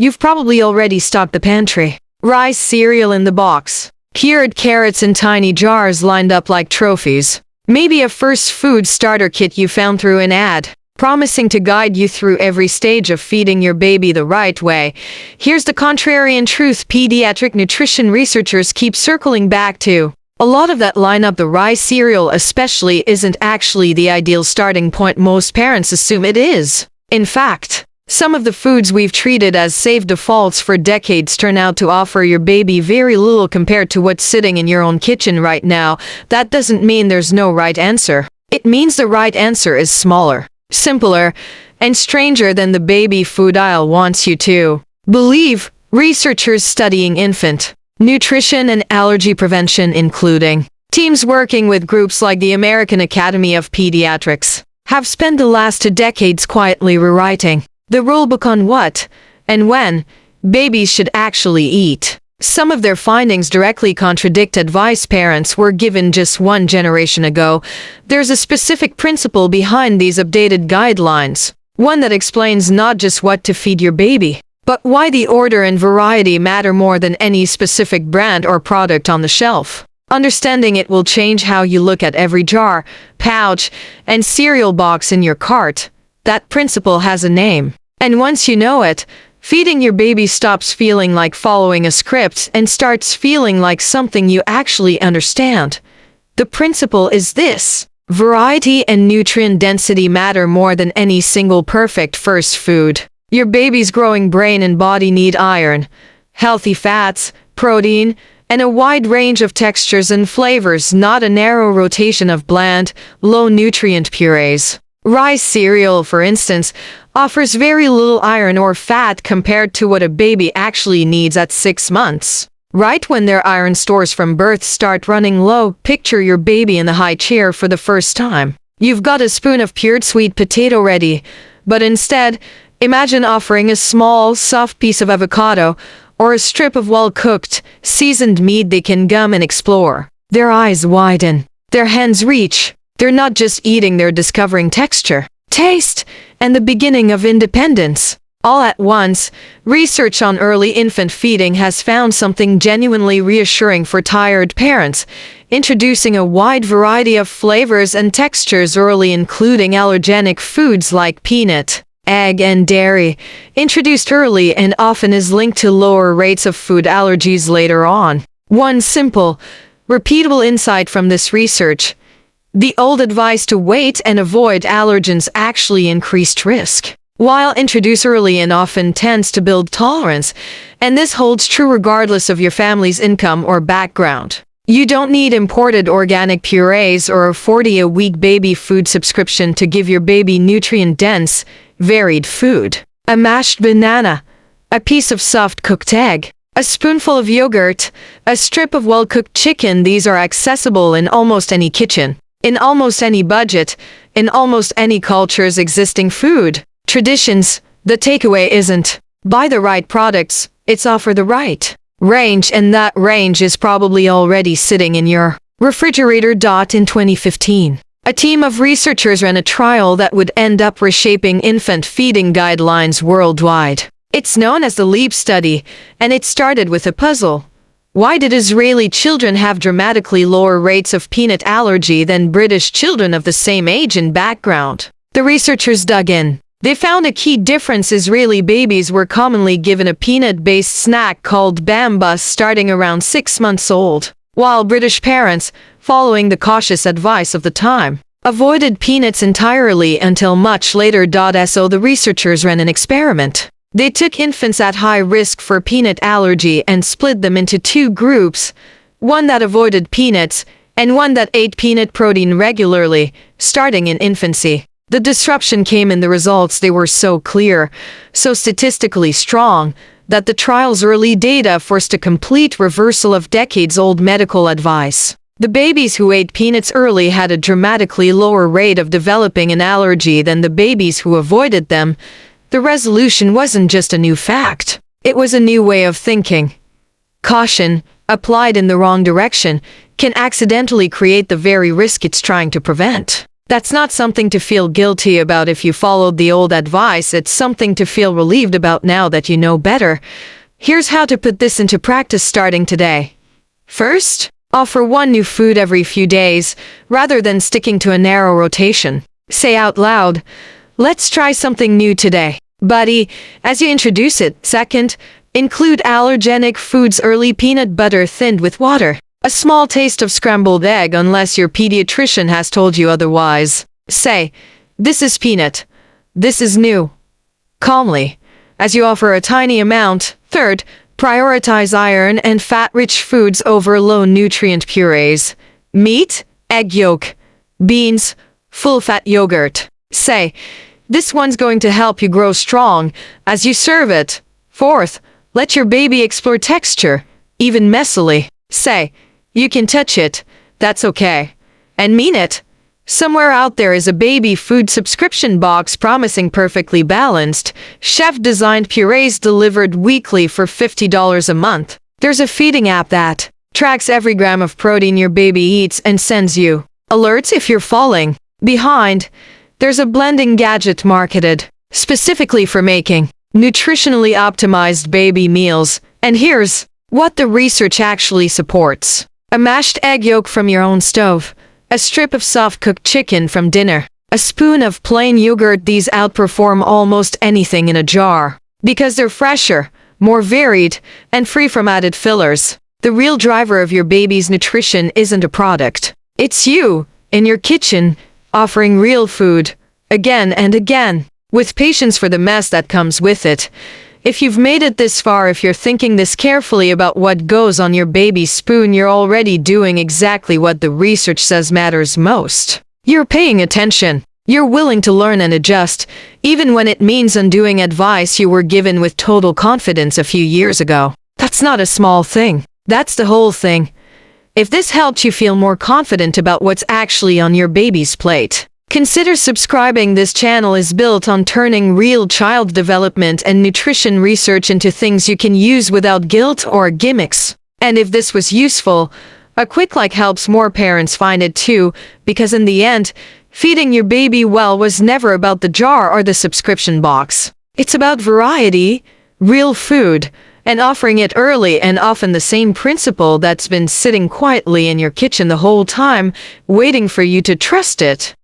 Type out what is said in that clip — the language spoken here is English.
You've probably already stocked the pantry. Rice cereal in the box. Cured carrots in tiny jars lined up like trophies. Maybe a first food starter kit you found through an ad, promising to guide you through every stage of feeding your baby the right way. Here's the contrarian truth pediatric nutrition researchers keep circling back to. A lot of that lineup, the rice cereal especially, isn't actually the ideal starting point most parents assume it is. In fact, some of the foods we've treated as safe defaults for decades turn out to offer your baby very little compared to what's sitting in your own kitchen right now. That doesn't mean there's no right answer. It means the right answer is smaller, simpler, and stranger than the baby food aisle wants you to believe. Researchers studying infant nutrition and allergy prevention, including teams working with groups like the American Academy of Pediatrics, have spent the last 2 decades quietly rewriting the rulebook on what and when babies should actually eat. Some of their findings directly contradict advice parents were given just 1 generation ago. There's a specific principle behind these updated guidelines, one that explains not just what to feed your baby, but why the order and variety matter more than any specific brand or product on the shelf. Understanding it will change how you look at every jar, pouch, and cereal box in your cart. That principle has a name. And once you know it, feeding your baby stops feeling like following a script and starts feeling like something you actually understand. The principle is this: variety and nutrient density matter more than any single perfect first food. Your baby's growing brain and body need iron, healthy fats, protein, and a wide range of textures and flavors, not a narrow rotation of bland, low-nutrient purees. Rice cereal, for instance, offers very little iron or fat compared to what a baby actually needs at 6 months. Right when their iron stores from birth start running low, picture your baby in the high chair for the first time. You've got a spoon of cured sweet potato ready, but instead, imagine offering a small, soft piece of avocado or a strip of well-cooked, seasoned meat they can gum and explore. Their eyes widen. Their hands reach. They're not just eating, they're discovering texture, taste, and the beginning of independence. All at once, research on early infant feeding has found something genuinely reassuring for tired parents, introducing a wide variety of flavors and textures early, including allergenic foods like peanut, egg, and dairy, introduced early and often is linked to lower rates of food allergies later on. One simple, repeatable insight from this research: the old advice to wait and avoid allergens actually increased risk, while introduced early and often tends to build tolerance, and this holds true regardless of your family's income or background. You don't need imported organic purees or a 40-a-week baby food subscription to give your baby nutrient-dense, varied food. A mashed banana, a piece of soft cooked egg, a spoonful of yogurt, a strip of well-cooked chicken, these are accessible in almost any kitchen, in almost any budget, in almost any culture's existing food traditions. The takeaway isn't buy the right products, it's offer the right range, and that range is probably already sitting in your refrigerator. In 2015, a team of researchers ran a trial that would end up reshaping infant feeding guidelines worldwide. It's known as the LEAP study, and it started with a puzzle. Why did Israeli children have dramatically lower rates of peanut allergy than British children of the same age and background? The researchers dug in. They found a key difference: Israeli babies were commonly given a peanut-based snack called bambus starting around 6 months old, while British parents, following the cautious advice of the time, avoided peanuts entirely until much later. So the researchers ran an experiment. They took infants at high risk for peanut allergy and split them into 2 groups, one that avoided peanuts and one that ate peanut protein regularly, starting in infancy. The disruption came in the results. They were so clear, so statistically strong, that the trial's early data forced a complete reversal of decades-old medical advice. The babies who ate peanuts early had a dramatically lower rate of developing an allergy than the babies who avoided them. The resolution wasn't just a new fact, it was a new way of thinking. Caution, applied in the wrong direction, can accidentally create the very risk it's trying to prevent. That's not something to feel guilty about if you followed the old advice. It's something to feel relieved about now that you know better. Here's how to put this into practice starting today. First, offer one new food every few days, rather than sticking to a narrow rotation. Say out loud, "Let's try something new today, buddy," as you introduce it. Second, include allergenic foods early. Peanut butter thinned with water. A small taste of scrambled egg unless your pediatrician has told you otherwise. Say, "This is peanut. This is new." Calmly, as you offer a tiny amount. Third, prioritize iron and fat-rich foods over low-nutrient purees. Meat, egg yolk, beans, full-fat yogurt. Say, "This one's going to help you grow strong," as you serve it. Fourth, let your baby explore texture, even messily. Say, "You can touch it. That's okay." And mean it. Somewhere out there is a baby food subscription box promising perfectly balanced, chef-designed purees delivered weekly for $50 a month. There's a feeding app that tracks every gram of protein your baby eats and sends you alerts if you're falling behind. There's a blending gadget marketed specifically for making nutritionally optimized baby meals. And here's what the research actually supports. A mashed egg yolk from your own stove. A strip of soft-cooked chicken from dinner. A spoon of plain yogurt. These outperform almost anything in a jar. Because they're fresher, more varied, and free from added fillers. The real driver of your baby's nutrition isn't a product. It's you, in your kitchen, offering real food, again and again, with patience for the mess that comes with it. If you've made it this far, if you're thinking this carefully about what goes on your baby's spoon, you're already doing exactly what the research says matters most. You're paying attention. You're willing to learn and adjust, even when it means undoing advice you were given with total confidence a few years ago. That's not a small thing. That's the whole thing. If this helped you feel more confident about what's actually on your baby's plate, consider subscribing. This channel is built on turning real child development and nutrition research into things you can use without guilt or gimmicks. And if this was useful, a quick like helps more parents find it too, because in the end, feeding your baby well was never about the jar or the subscription box. It's about variety, real food, and offering it early, and often the same principle that's been sitting quietly in your kitchen the whole time, waiting for you to trust it.